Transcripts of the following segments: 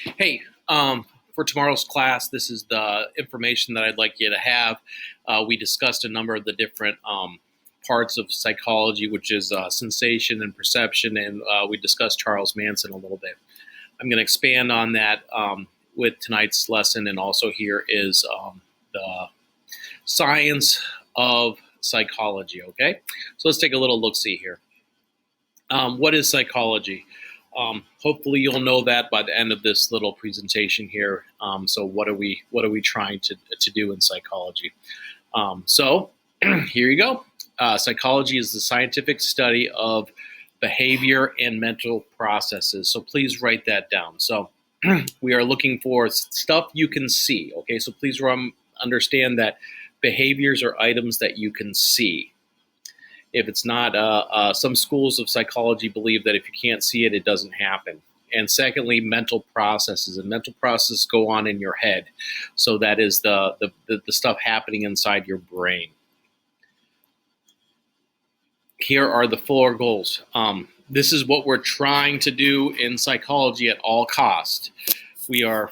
Hey, for tomorrow's class, this is the information that I'd like you to have. We discussed a number of the different parts of psychology, which is sensation and perception, and we discussed Charles Manson a little bit. I'm going to expand on that with tonight's lesson, and also here is the science of psychology, okay? So let's take a little look-see here. What is psychology? Hopefully, you'll know that by the end of this little presentation here. So, what are we trying to do in psychology? So, here you go. Psychology is the scientific study of behavior and mental processes. So, please write that down. So, we are looking for stuff you can see. Okay, so please understand that behaviors are items that you can see. If it's not, some schools of psychology believe that if you can't see it, it doesn't happen. And secondly, mental processes. And mental processes go on in your head. So that is the stuff happening inside your brain. Here are the 4 goals. This is what we're trying to do in psychology at all costs. We are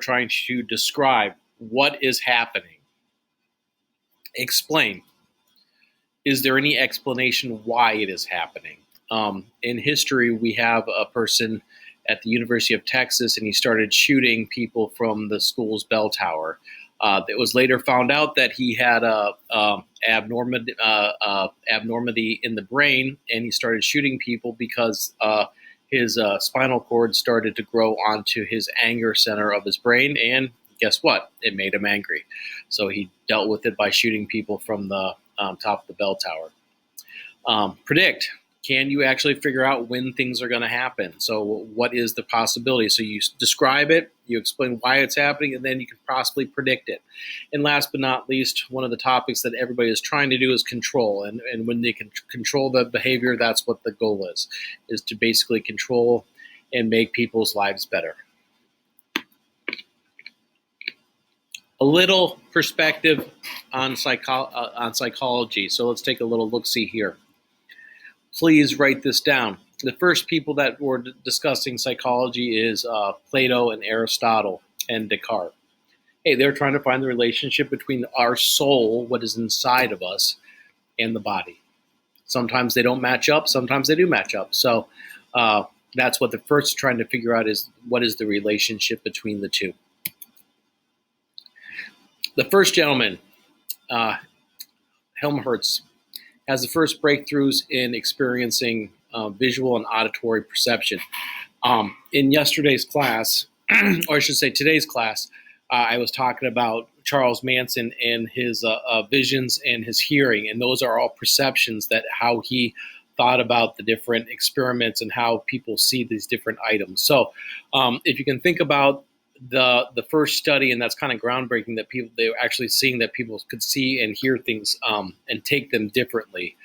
trying to describe what is happening. Explain. Is there any explanation why it is happening? In history, we have a person at the University of Texas, and he started shooting people from the school's bell tower. It was later found out that he had a abnormity in the brain, and he started shooting people because his spinal cord started to grow onto his anger center of his brain, and guess what? It made him angry. So he dealt with it by shooting people from the top of the bell tower. Predict. Can you actually figure out when things are going to happen? So what is the possibility? So you describe it, you explain why it's happening, and then you can possibly predict it. And last but not least, one of the topics that everybody is trying to do is control. And when they can control the behavior, that's what the goal is to basically control and make people's lives better. A little perspective on psychology. So let's take a little look-see here. Please write this down. The first people that were discussing psychology is Plato and Aristotle and Descartes. Hey, they're trying to find the relationship between our soul, what is inside of us, and the body. Sometimes they don't match up. Sometimes they do match up. So that's what the first trying to figure out is what is the relationship between the two. The first gentleman, Helmholtz, has the first breakthroughs in experiencing visual and auditory perception. In yesterday's class, or I should say today's class, I was talking about Charles Manson and his visions and his hearing, and those are all perceptions that how he thought about the different experiments and how people see these different items. So if you can think about the first study, and that's kind of groundbreaking that they were actually seeing that people could see and hear things and take them differently,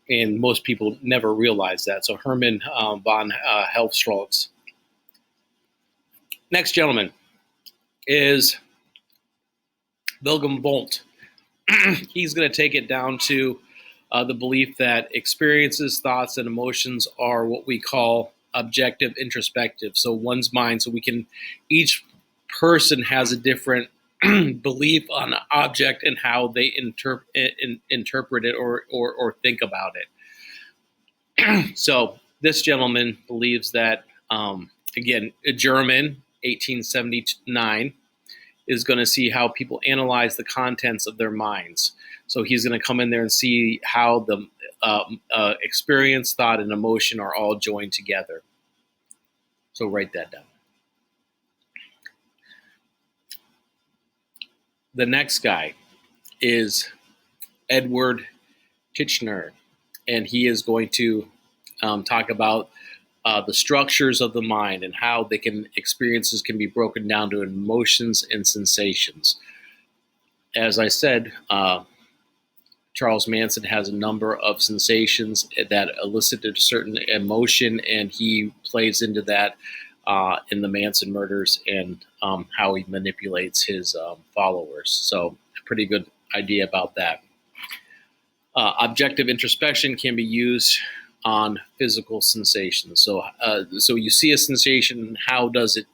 and most people never realized that. So Hermann von Helmholtz. Next gentleman is Wilhelm Wundt. He's going to take it down to the belief that experiences, thoughts, and emotions are what we call objective introspective. So one's mind, so we can each person has a different belief on an object and how they interpret it or think about it. So this gentleman believes that, again, a German, 1879, is going to see how people analyze the contents of their minds. So he's going to come in there and see how the experience, thought, and emotion are all joined together. So write that down. The next guy is Edward Titchener, and he is going to talk about the structures of the mind and how experiences can be broken down to emotions and sensations. As I said, Charles Manson has a number of sensations that elicited a certain emotion, and he plays into that in the Manson murders and how he manipulates his followers. So a pretty good idea about that. Objective introspection can be used on physical sensations. So you see a sensation, how does it,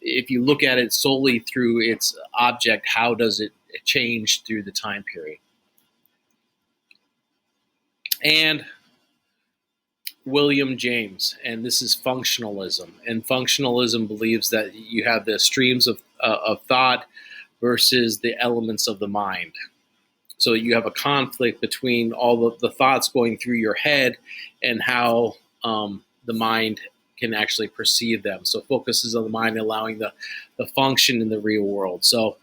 if you look at it solely through its object, how does it change through the time period? And William James, and this is functionalism. And functionalism believes that you have the streams of thought versus the elements of the mind. So you have a conflict between all the thoughts going through your head and how the mind can actually perceive them. So focuses on the mind, allowing the function in the real world. So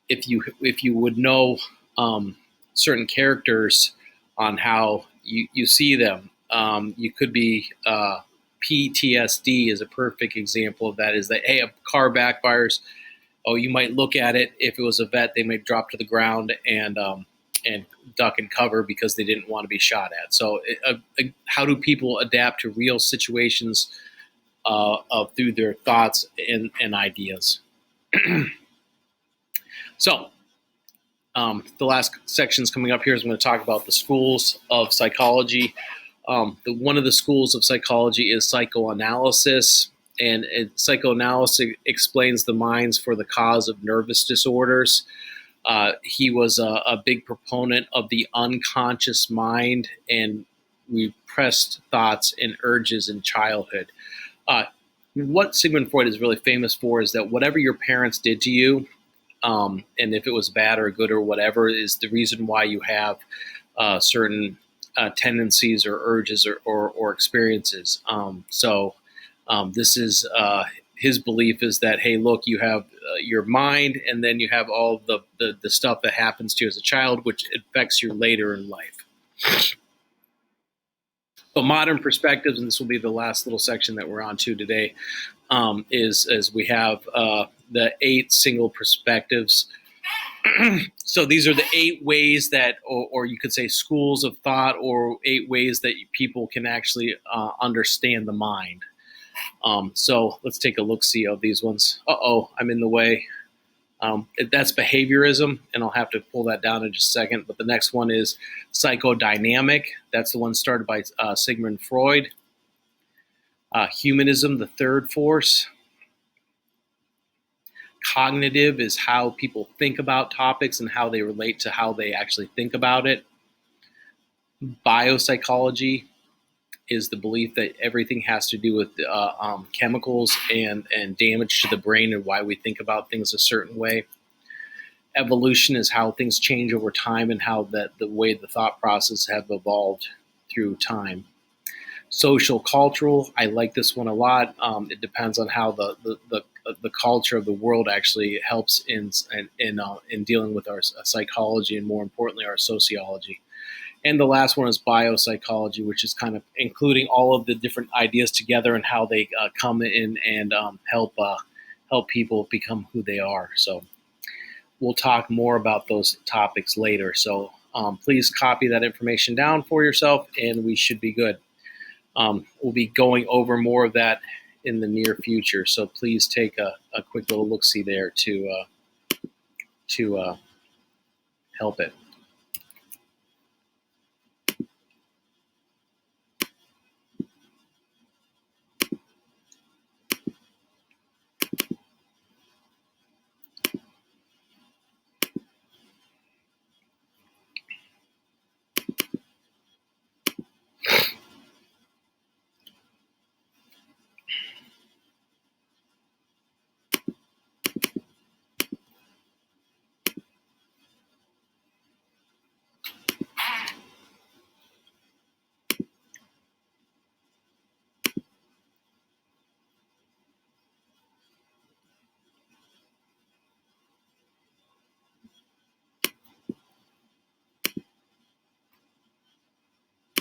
if you would know certain characters on how you see them, you could be PTSD is a perfect example of that. Is that, hey, a car backfires. Oh, you might look at it. If it was a vet, they might drop to the ground and duck and cover because they didn't want to be shot at. So, how do people adapt to real situations through their thoughts and ideas? So, the last sections coming up here is I'm going to talk about the schools of psychology. One of the schools of psychology is psychoanalysis, and psychoanalysis explains the minds for the cause of nervous disorders. He was a big proponent of the unconscious mind and repressed thoughts and urges in childhood. What Sigmund Freud is really famous for is that whatever your parents did to you, and if it was bad or good or whatever, is the reason why you have certain tendencies or urges or experiences. This is his belief is that, hey, look, you have your mind, and then you have all the stuff that happens to you as a child, which affects you later in life. But modern perspectives, and this will be the last little section that we're on to today, is we have the 8 single perspectives. So these are the 8 ways that, or you could say schools of thought, or 8 ways that people can actually understand the mind. So let's take a look-see of these ones. I'm in the way. That's behaviorism, and I'll have to pull that down in just a second. But the next one is psychodynamic. That's the one started by Sigmund Freud. Humanism, the third force. Cognitive is how people think about topics and how they relate to how they actually think about it. Biopsychology is the belief that everything has to do with chemicals and damage to the brain and why we think about things a certain way. Evolution is how things change over time and how the way the thought process have evolved through time. Social cultural, I like this one a lot. It depends on how the culture of the world actually helps in dealing with our psychology and, more importantly, our sociology. And the last one is biopsychology, which is kind of including all of the different ideas together and how they come in and help people become who they are. So we'll talk more about those topics later. So please copy that information down for yourself, and we should be good. We'll be going over more of that in the near future. So please take a quick little look-see there to help it.